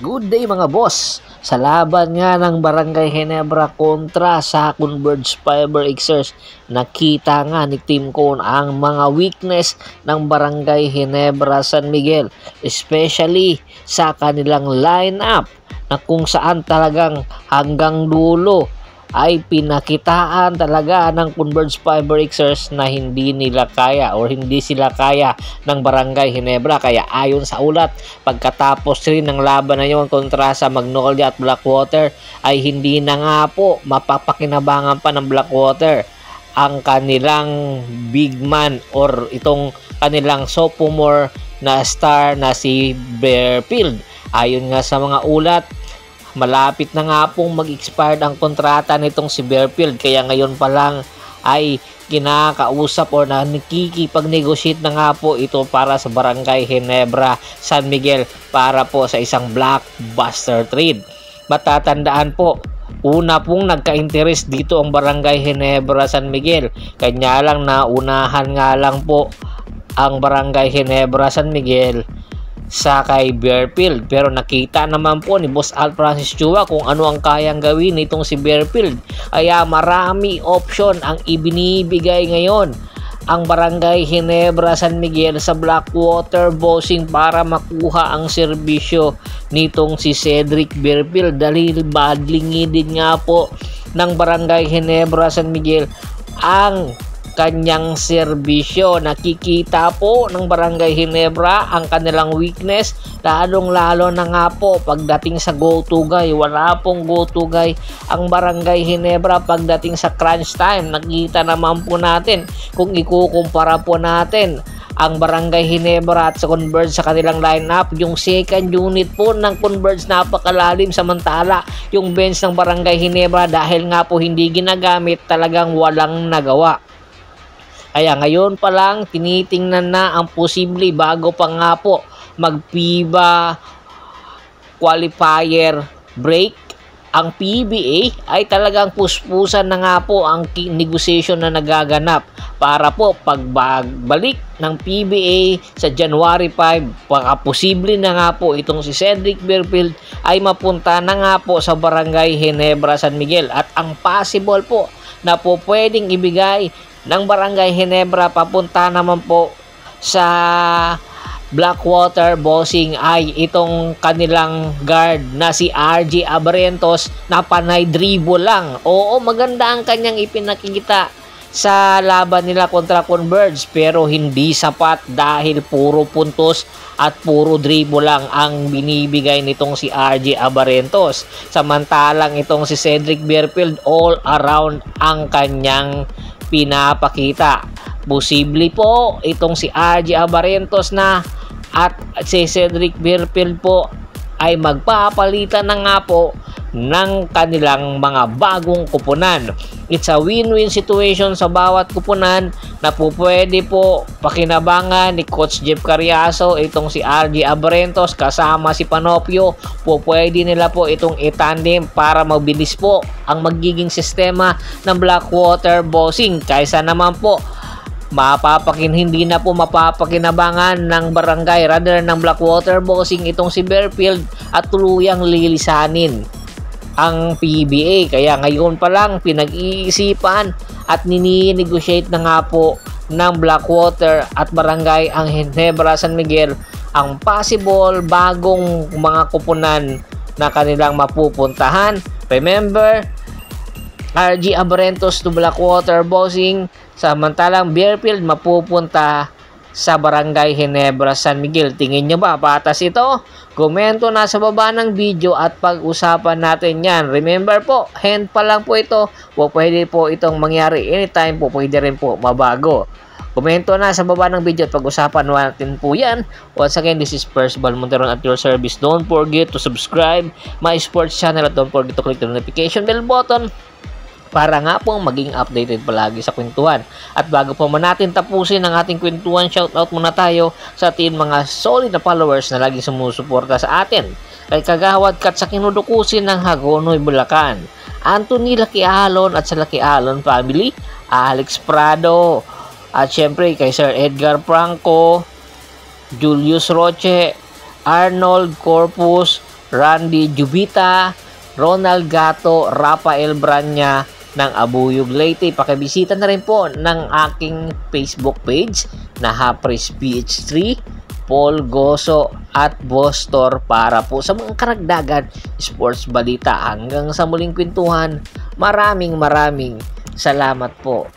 Good day mga boss! Sa laban nga ng Barangay Ginebra kontra sa Converge Fiber Xers, nakita nga ni Team Cone ang mga weakness ng Barangay Ginebra San Miguel, especially sa kanilang lineup na kung saan talagang hanggang dulo ay pinakitaan talaga ng Converge Fiber Xers na hindi nila kaya or hindi sila kaya ng Barangay Ginebra. Kaya ayon sa ulat, pagkatapos rin ng laban na yun kontra sa Magnolia at Blackwater ay hindi na nga po mapapakinabangan pa ng Blackwater ang kanilang big man or itong kanilang sophomore na star na si Bearfield. Ayon nga sa mga ulat, malapit na nga pong mag-expired ang kontrata nitong si Bearfield, kaya ngayon pa lang ay kinakausap o nakikipag-negotiate na nga po ito para sa Barangay Ginebra San Miguel para po sa isang blockbuster trade. Matatandaan po, una pong nagka-interest dito ang Barangay Ginebra San Miguel, kanya lang naunahan nga lang po ang Barangay Ginebra San Miguel sa kay Bearfield, pero nakita naman po ni Boss Al Francis Chua kung ano ang kayang gawin nitong si Bearfield, kaya marami option ang ibinibigay ngayon ang Barangay Ginebra San Miguel sa Blackwater Bossing para makuha ang serbisyo nitong si Cedric Bearfield, dahil badlingi din nga po ng Barangay Ginebra San Miguel ang kanyang serbisyo. Nakikita po ng Barangay Ginebra ang kanilang weakness, lalong-lalo na nga po pagdating sa go-to guy. Wala pong go-to guy ang Barangay Ginebra pagdating sa crunch time. Nakita naman po natin kung ikukumpara po natin ang Barangay Ginebra at sa Converge sa kanilang lineup, yung second unit po ng Converge napakalalim, samantala yung bench ng Barangay Ginebra dahil nga po hindi ginagamit, talagang walang nagawa. Kaya ngayon pa lang tinitingnan na ang posible bago pa nga po mag-FIBA qualifier break ang PBA, ay talagang puspusan na nga po ang negotiation na nagaganap para po pagbalik ng PBA sa January 5, posible na nga po itong si Cedric Bearfield ay mapunta na nga po sa Barangay Ginebra San Miguel, at ang possible po na po pwedeng ibigay ng Barangay Ginebra papunta naman po sa Blackwater Bossing ay itong kanilang guard na si RJ Abarentos na panay dribble lang. Oo, maganda ang kanyang ipinakita sa laban nila kontra Converge, pero hindi sapat dahil puro puntos at puro dribble lang ang binibigay nitong si RJ Abarentos. Samantalang itong si Cedric Bearfield all around ang kanyang pinapakita. Posible po itong si RJ Abarentos na at si Cedric Bearfield po ay magpapalitan na nga po ng kanilang mga bagong kupunan. It's a win-win situation sa bawat kupunan na po pwede po pakinabangan ni Coach Jeff Carriazo itong si RJ Abarentos kasama si Panopio. Po pwede nila po itong itandem para mabilis po ang magiging sistema ng Blackwater Bossing, kaysa naman po hindi na po mapapakinabangan ng barangay rather ng Blackwater Bossing itong si Bearfield at tuluyang lilisanin ang PBA. Kaya ngayon pa lang pinag-iisipan at nini-negotiate na nga po ng Blackwater at Barangay ang Ginebra San Miguel ang possible bagong mga kupunan na kanilang mapupuntahan. Remember, RJ Abarentos to Blackwater Bossing, samantalang Bearfield mapupunta sa Barangay Ginebra San Miguel. Tingin nyo ba patas ito? Komento na sa baba ng video at pag-usapan natin yan. Remember po, hand pa lang po ito. Pwede po itong mangyari anytime po, pwede rin po mabago. Komento na sa baba ng video at pag-usapan natin po yan. Once again, this is Percival Monteron at your service. Don't forget to subscribe my sports channel at don't forget to click the notification bell button para nga pong maging updated palagi sa kwentuhan. At bago po man natin tapusin ang ating kwentuhan, shoutout muna tayo sa ating mga solid na followers na laging sumusuporta sa atin. Kay Kagawad Kat sa kinudukusin ng Hagonoy, Bulacan, Anthony Laquialon at sa Laquialon family, Alex Prado, at syempre kay Sir Edgar Franco, Julius Roche, Arnold Corpus, Randy Jubita, Ronald Gato, Rafael Branya ng Abuyog Leyte. Pakibisita na rin po ng aking Facebook page na Hapris PH3, Paul Goso at Bostor para po sa mga karagdagan sports balita. Hanggang sa muling kwentuhan, maraming salamat po.